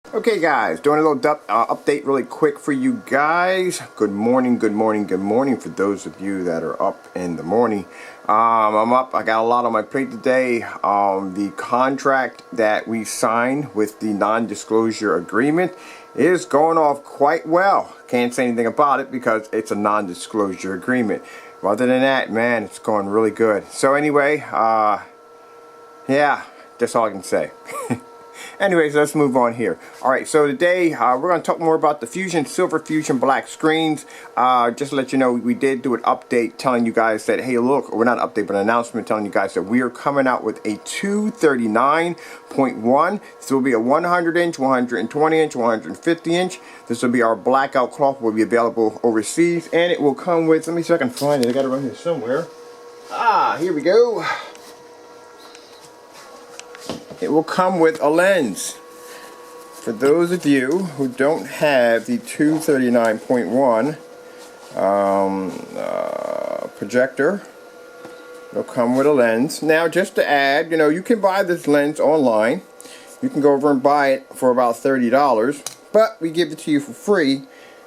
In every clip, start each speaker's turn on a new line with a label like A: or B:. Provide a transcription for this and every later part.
A: Okay guys, doing a little update really quick for you guys. Good morning, good morning, good morning for those of you that are up in the morning. I'm up, I got a lot on my plate today. The contract that we signed with the non-disclosure agreement is going off quite well. Can't say anything about it because it's a non-disclosure agreement. Other than that, man, it's going really good. So anyway, yeah, that's all I can say. Anyways, let's move on here. Alright, so today we're going to talk more about the Fusion Silver, Fusion Black screens. Just to let you know, we did do an update telling you guys that, hey look, we're not an update, but an announcement telling you guys that we are coming out with a 239.1. This will be a 100 inch, 120 inch, 150 inch. This will be our blackout cloth, will be available overseas, and it will come with, let me see if I can find it, I got it right here somewhere. Here we go. It will come with a lens. For those of you who don't have the 239.1 projector, it'll come with a lens. Now, just to add, you can buy this lens online. You can go over and buy it for about $30, but we give it to you for free.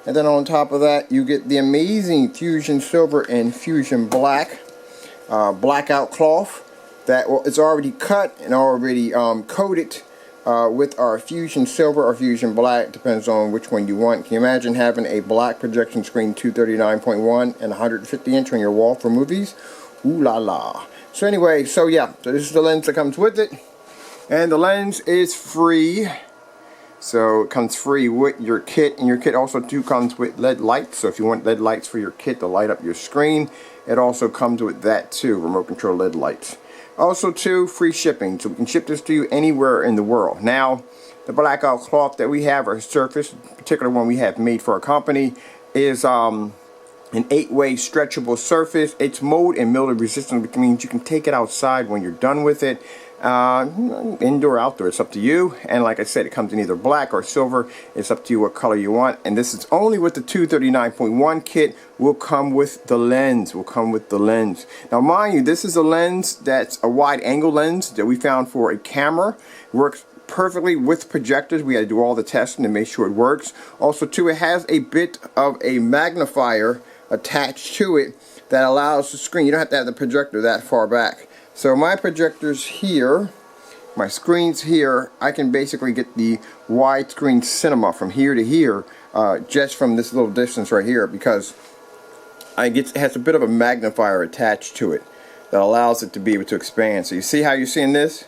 A: And then on top of that, you get the amazing Fusion Silver and Fusion Black blackout cloth. That it's already cut and already coated with our Fusion Silver or Fusion Black, depends on which one you want. Can you imagine having a black projection screen 239.1 and 150 inch on your wall for movies? Ooh la la. So anyway, so yeah, so this is the lens that comes with it, and the lens is free. So it comes free with your kit, and your kit also too comes with LED lights. So if you want LED lights for your kit to light up your screen, it also comes with that too, remote control LED lights. Also too, free shipping, so we can ship this to you anywhere in the world. Now, the blackout cloth that we have, our surface, particular one we have made for our company, is an 8-way stretchable surface. It's mold and mildew resistant, which means you can take it outside when you're done with it. Indoor, outdoor, it's up to you. And like I said, it comes in either black or silver. It's up to you what color you want. And this is only with the 239.1 kit. Will come with the lens. Now mind you, this is a lens that's a wide angle lens that we found for a camera. It works perfectly with projectors. We had to do all the testing to make sure it works. Also too, it has a bit of a magnifier attached to it that allows the screen. You don't have to have the projector that far back. So my projectors here, my screens here, I can basically get the widescreen cinema from here to here just from this little distance right here, because it has a bit of a magnifier attached to it that allows it to be able to expand. So you see how you're seeing this?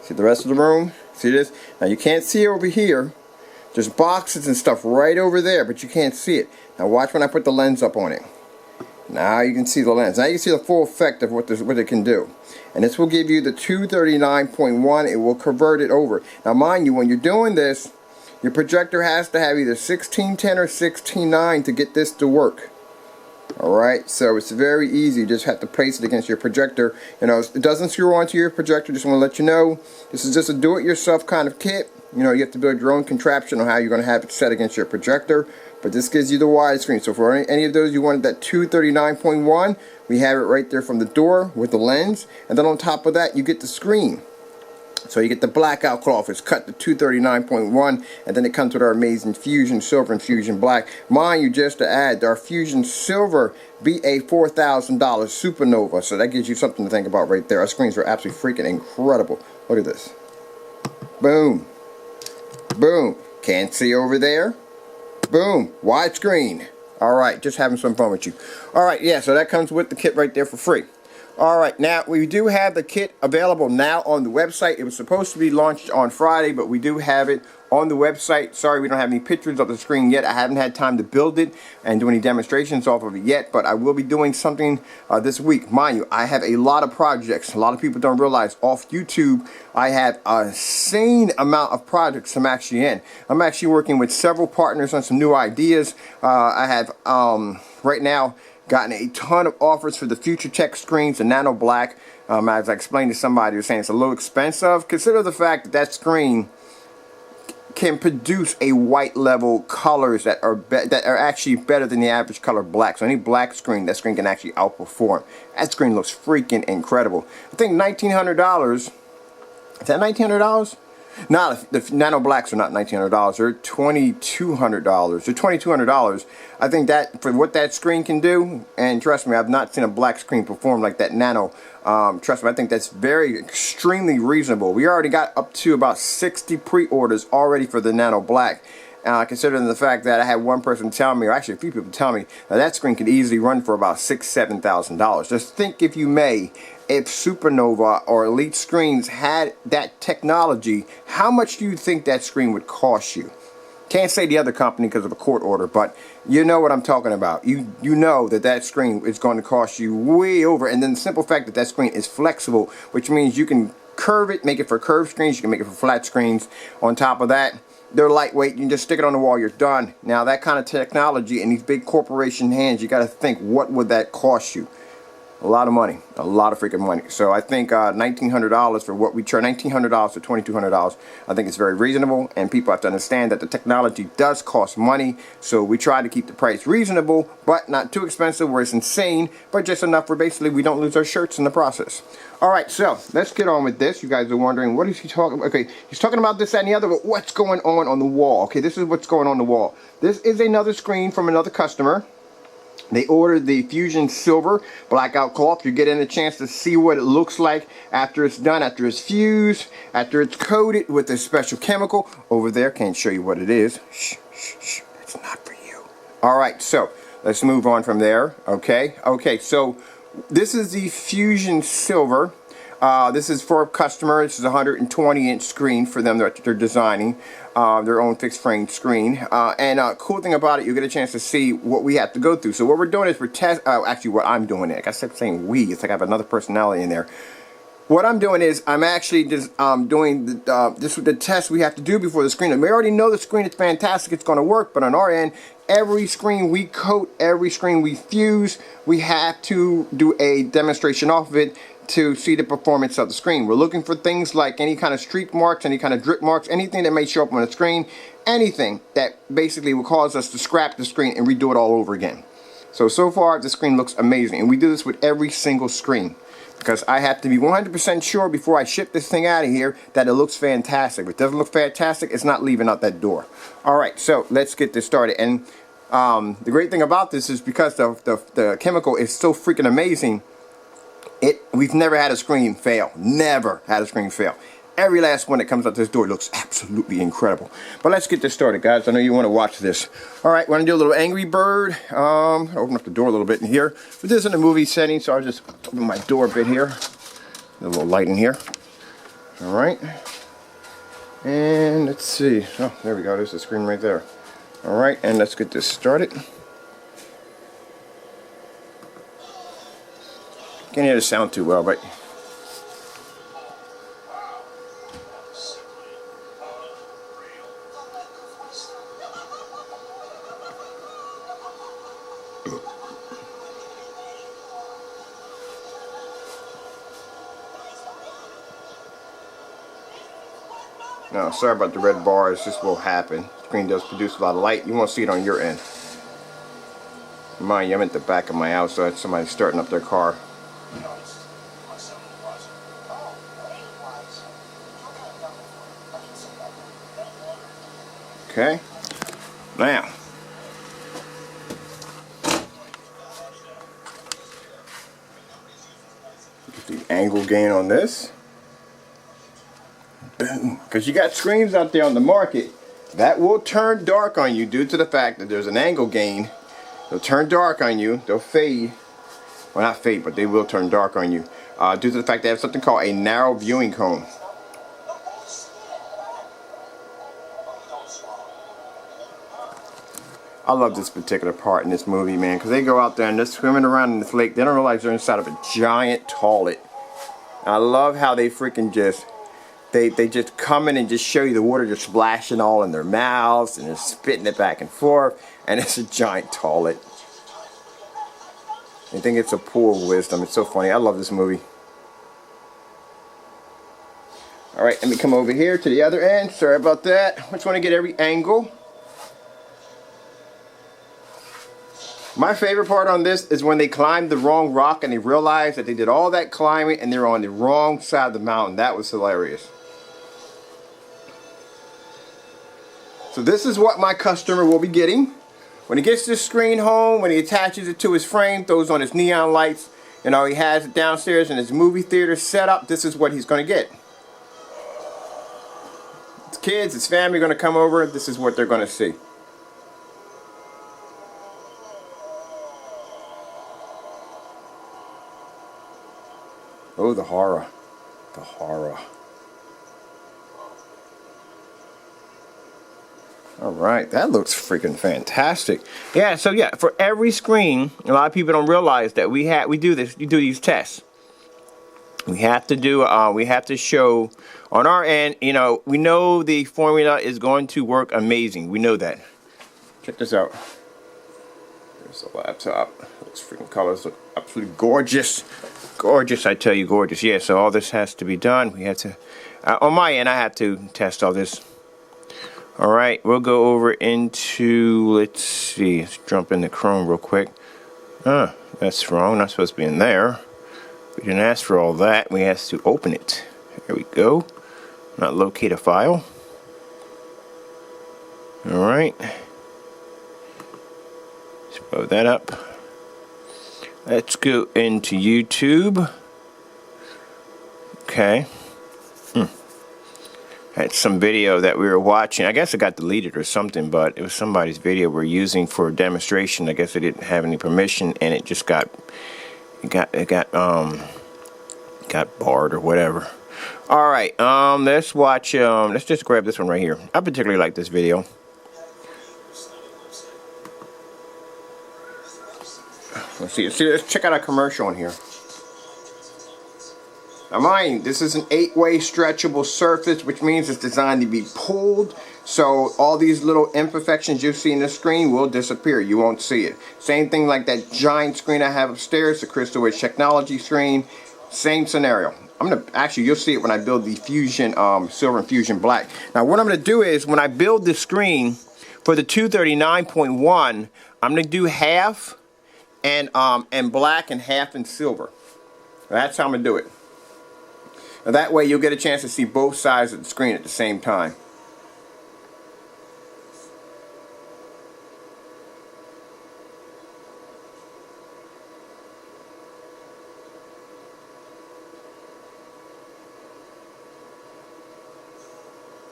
A: See the rest of the room? See this? Now you can't see over here. There's boxes and stuff right over there, but you can't see it. Now watch when I put the lens up on it. Now you can see the lens. Now you can see the full effect of what it can do. And this will give you the 239.1. It will convert it over. Now mind you, when you're doing this, your projector has to have either 1610 or 16:9 to get this to work. Alright, so it's very easy. You just have to place it against your projector. It doesn't screw onto your projector. Just want to let you know, this is just a do-it-yourself kind of kit. You have to build your own contraption on how you're going to have it set against your projector. But this gives you the widescreen. So for any of those you wanted that 239.1, we have it right there from the door with the lens. And then on top of that, you get the screen. So you get the blackout cloth. It's cut to 239.1, and then it comes with our amazing Fusion Silver and Fusion Black. Mind you, just to add, our Fusion Silver be a $4,000 Supernova. So that gives you something to think about right there. Our screens are absolutely freaking incredible. Look at this. Boom. Boom. Can't see over there. Boom, widescreen. Alright, just having some fun with you. Alright, yeah, so that comes with the kit right there for free. Alright, now we do have the kit available now on the website. It was supposed to be launched on Friday, but we do have it on the website. Sorry, we don't have any pictures of the screen yet. I haven't had time to build it and do any demonstrations off of it yet, but I will be doing something this week. Mind you, I have a lot of projects. A lot of people don't realize off YouTube, I have an insane amount of projects I'm actually in. I'm actually working with several partners on some new ideas. I have, right now, gotten a ton of offers for the Future Tech screens, the Nano Black. As I explained to somebody who was saying it's a little expensive, consider the fact that that screen can produce a white level colors that are actually better than the average color black. So any black screen, that screen can actually outperform. That screen looks freaking incredible. I think $1,900. Is that $1,900? Not the Nano Blacks are not $1,900. They're $2,200. They're $2,200. I think that for what that screen can do, and trust me, I've not seen a black screen perform like that Nano. Trust me, I think that's very extremely reasonable. We already got up to about 60 pre-orders already for the Nano Black. Considering the fact that I had one person tell me, or actually a few people tell me, that screen could easily run for about $6,000 to $7,000. Just think, if you may, if Supernova or Elite Screens had that technology, how much do you think that screen would cost you? Can't say the other company because of a court order, but you know what I'm talking about. You know that screen is going to cost you way over. And then the simple fact that that screen is flexible, which means you can curve it, make it for curved screens, you can make it for flat screens. On top of that, they're lightweight. You can just stick it on the wall, you're done. Now that kind of technology in these big corporation hands, you got to think, what would that cost you? A lot of money, a lot of freaking money. So I think $1,900 for what we charge, $1,900 to $2,200. I think it's very reasonable, and people have to understand that the technology does cost money. So we try to keep the price reasonable, but not too expensive where it's insane, but just enough where basically we don't lose our shirts in the process. All right, so let's get on with this. You guys are wondering, what is he talking about? Okay, he's talking about this, that, and the other, but what's going on the wall? Okay, this is what's going on the wall. This is another screen from another customer. They ordered the Fusion Silver Blackout cloth. You're getting a chance to see what it looks like after it's done, after it's fused, after it's coated with a special chemical. Over there, can't show you what it is. Shh, shh, shh. It's not for you. All right, so let's move on from there. Okay, so this is the Fusion Silver. This is for a customer. This is a 120-inch screen for them that they're designing, their own fixed frame screen. Cool thing about it, you get a chance to see what we have to go through. So what we're doing is actually what I'm doing. Like I said, saying we, it's like I have another personality in there. What I'm doing is I'm actually just doing the test we have to do before the screen. And we already know the screen is fantastic, it's going to work, but on our end, every screen we coat, every screen we fuse, we have to do a demonstration off of it to see the performance of the screen. We're looking for things like any kind of streak marks, any kind of drip marks, anything that may show up on the screen, anything that basically will cause us to scrap the screen and redo it all over again. So far the screen looks amazing, and we do this with every single screen because I have to be 100% sure before I ship this thing out of here that it looks fantastic. If it doesn't look fantastic, it's not leaving out that door. Alright, so let's get this started. And the great thing about this is because the chemical is so freaking amazing, we've never had a screen fail. Never had a screen fail. Every last one that comes out this door looks absolutely incredible. But let's get this started, guys. I know you want to watch this. Alright, we're going to do a little Angry Bird. Open up the door a little bit in here. But this is in a movie setting, so I'll just open my door a bit here. A little light in here. Alright. And let's see. Oh, there we go. There's the screen right there. Alright, and let's get this started. Can't hear the sound too well, but no, sorry about the red bars. This will happen. The screen does produce a lot of light. You won't see it on your end. Mind you, I'm at the back of my house, so it's somebody starting up their car. Okay, now get the angle gain on this. Boom, because you got screens out there on the market that will turn dark on you due to the fact that there's an angle gain. They'll turn dark on you. They'll fade. Well, not fade, but they will turn dark on you due to the fact they have something called a narrow viewing cone. I love this particular part in this movie, man, because they go out there and they're swimming around in this lake. They don't realize they're inside of a giant toilet. And I love how they freaking just, they just come in and just show you the water just splashing all in their mouths and they're spitting it back and forth. And it's a giant toilet. I think it's a pool of wisdom. It's so funny. I love this movie. Alright, let me come over here to the other end. Sorry about that. I just want to get every angle. My favorite part on this is when they climbed the wrong rock and they realized that they did all that climbing and they were on the wrong side of the mountain. That was hilarious. So this is what my customer will be getting. When he gets this screen home, when he attaches it to his frame, throws on his neon lights, you know, he has it downstairs in his movie theater set up, this is what he's going to get. His kids, his family are going to come over, this is what they're going to see. Oh, the horror. The horror. Alright, that looks freaking fantastic. Yeah, so yeah, for every screen, a lot of people don't realize that we do these tests. We have to show on our end, you know, we know the formula is going to work amazing. We know that. Check this out. There's the laptop. Those freaking colors look absolutely gorgeous. Gorgeous, I tell you, gorgeous. Yeah, so all this has to be done. We have to, on my end, I have to test all this. Alright, we'll go over into, let's see, let's jump into Chrome real quick. That's wrong, not supposed to be in there. We didn't ask for all that, we have to open it. There we go. Not locate a file. Alright. Let's blow that up. Let's go into YouTube. Okay. That's some video that we were watching. I guess it got deleted or something, but it was somebody's video we're using for a demonstration. I guess they didn't have any permission, and it just got barred or whatever. All right, let's watch. Let's just grab this one right here. I particularly like this video. Let's see. Let's check out a commercial on here. Now mind, this is an 8-way stretchable surface, which means it's designed to be pulled, so all these little imperfections you see in the screen will disappear. You won't see it. Same thing like that giant screen I have upstairs, the Crystal Edge technology screen. Same scenario. You'll see it when I build the Fusion Silver and Fusion Black. Now what I'm going to do is, when I build the screen for the 239.1, I'm going to do half and black and half in silver. That's how I'm going to do it. Now that way you'll get a chance to see both sides of the screen at the same time.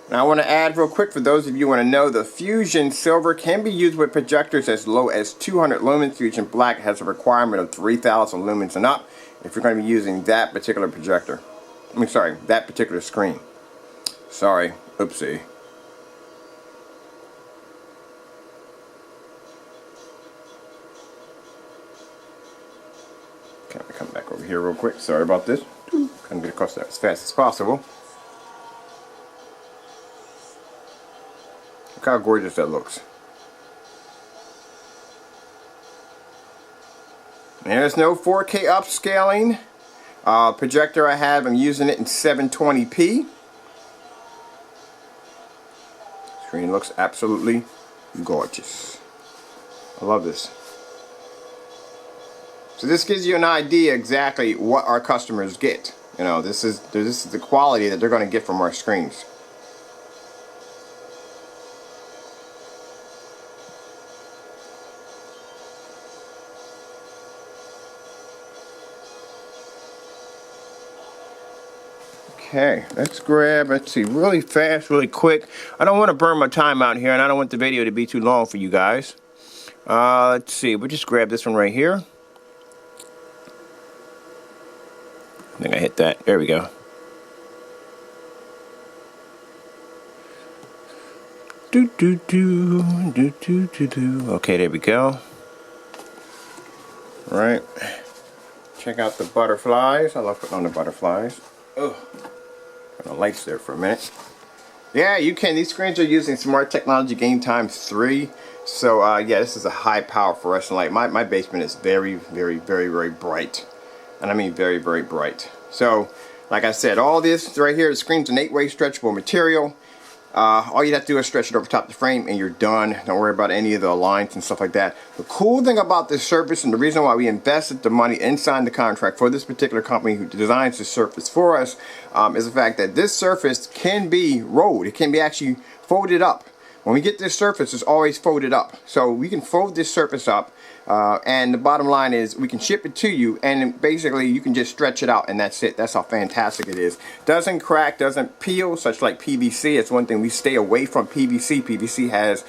A: Now I want to add real quick, for those of you who want to know, the Fusion Silver can be used with projectors as low as 200 lumens. Fusion Black has a requirement of 3,000 lumens and up if you're going to be using that particular projector. That particular screen. Sorry, oopsie. Okay, I'm gonna come back over here real quick. Sorry about this. Trying to get across that as fast as possible. Look how gorgeous that looks. There's no 4K upscaling. Projector I have, I'm using it in 720p. Screen looks absolutely gorgeous. I love this. So this gives you an idea exactly what our customers get. You know, this is the quality that they're going to get from our screens. Okay, let's see, really fast, really quick. I don't want to burn my time out here, and I don't want the video to be too long for you guys. Let's see, we'll just grab this one right here. I think I hit that. There we go. Okay, there we go. All right. Check out the butterflies. I love putting on the butterflies. Oh. The lights there for a minute. Yeah, you can. These screens are using Smart Technology Game Times 3. So yeah, this is a high power fluorescent light. My basement is very, very, very, very bright. And I mean very, very bright. So, like I said, all this right here, the screen's an 8-way stretchable material. All you have to do is stretch it over top of the frame and you're done. Don't worry about any of the lines and stuff like that. The cool thing about this surface, and the reason why we invested the money inside the contract for this particular company who designs this surface for us, is the fact that this surface can be rolled. It can be actually folded up. when we get this surface, it's always folded up. So we can fold this surface up, and the bottom line is we can ship it to you, and basically you can just stretch it out, and that's it. That's how fantastic it is. Doesn't crack, doesn't peel, such like PVC. It's one thing we stay away from PVC. PVC has,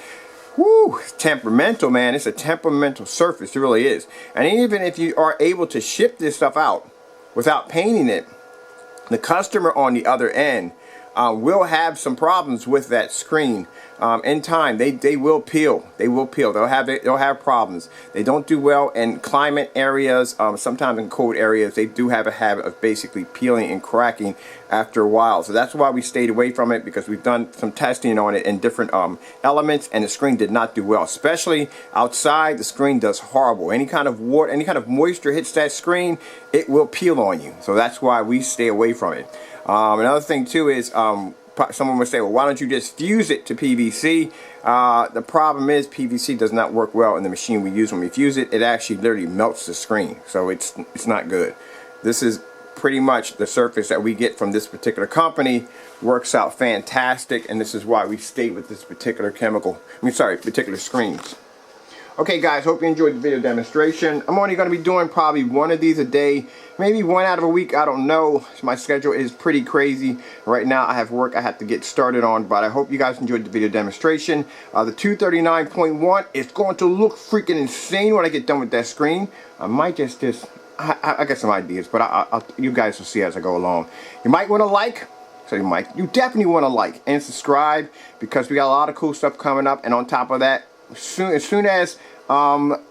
A: whoo, temperamental, man. It's a temperamental surface. It really is. And even if you are able to ship this stuff out without painting it, the customer on the other end will have some problems with that screen. In time, they will peel. They will peel. They'll have problems. They don't do well in climate areas. Sometimes in cold areas, they do have a habit of basically peeling and cracking after a while. So that's why we stayed away from it, because we've done some testing on it in different elements, and the screen did not do well. Especially outside, the screen does horrible. Any kind of water, any kind of moisture hits that screen, it will peel on you. So that's why we stay away from it. Another thing too is someone would say, well, why don't you just fuse it to PVC? The problem is PVC does not work well in the machine we use. When we fuse it, it actually literally melts the screen. So it's not good. This is pretty much the surface that we get from this particular company. Works out fantastic, and this is why we stay with this particular particular screens. Okay guys, hope you enjoyed the video demonstration. I'm only going to be doing probably one of these a day, maybe one out of a week, I don't know. My schedule is pretty crazy. Right now I have work I have to get started on, but I hope you guys enjoyed the video demonstration. The 239.1 is going to look freaking insane when I get done with that screen. I might just I got some ideas, but you guys will see as I go along. You might want to like. So you definitely want to like and subscribe, because we got a lot of cool stuff coming up, and on top of that, as soon as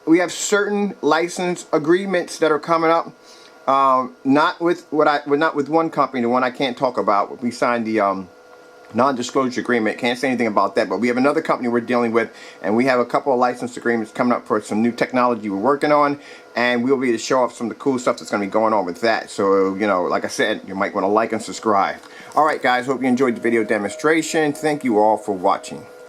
A: we have certain license agreements that are coming up, not with one company, the one I can't talk about. We signed the non-disclosure agreement. Can't say anything about that, but we have another company we're dealing with, and we have a couple of license agreements coming up for some new technology we're working on, and we'll be able to show off some of the cool stuff that's going to be going on with that. So, you know, like I said, you might want to like and subscribe. Alright guys, hope you enjoyed the video demonstration. Thank you all for watching.